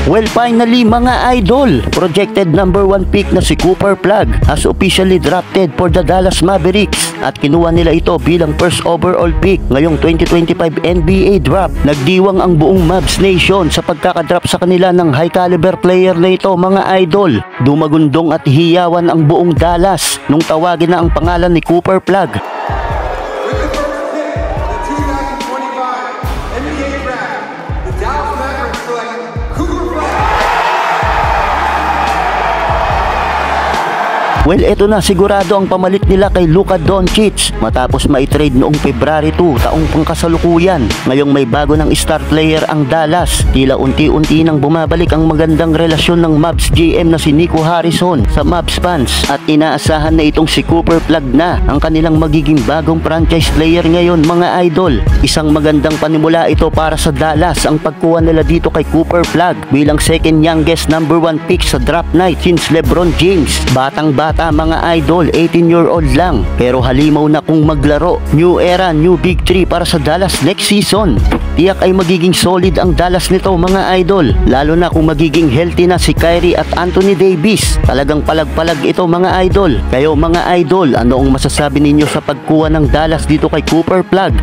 Well, finally mga idol, projected number 1 pick na si Cooper Flagg has officially drafted for the Dallas Mavericks at kinuha nila ito bilang first overall pick ngayong 2025 NBA draft. Nagdiwang ang buong Mavs Nation sa pagkakadraft sa kanila ng high caliber player na ito mga idol. Dumagundong at hiyawan ang buong Dallas nung tawagin na ang pangalan ni Cooper Flagg. Well, eto na sigurado ang pamalit nila kay Luka Doncic matapos mai-trade noong February 2 taong pangkasalukuyan. Ngayong may bago ng star player ang Dallas, tila unti-unti nang bumabalik ang magandang relasyon ng Mavs GM na si Nico Harrison sa Mavs fans at inaasahan na itong si Cooper Flagg na ang kanilang magiging bagong franchise player ngayon mga idol. Isang magandang panimula ito para sa Dallas ang pagkuha nila dito kay Cooper Flagg bilang second youngest number 1 pick sa draft night since LeBron James. Batang-bata mga idol, 18-year-old lang pero halimaw na kung maglaro. New era, new big three para sa Dallas next season. Tiyak ay magiging solid ang Dallas nito mga idol, lalo na kung magiging healthy na si Kyrie at Anthony Davis. Talagang palag-palag ito mga idol. Kayo mga idol, ano ang masasabi ninyo sa pagkuha ng Dallas dito kay Cooper Flagg?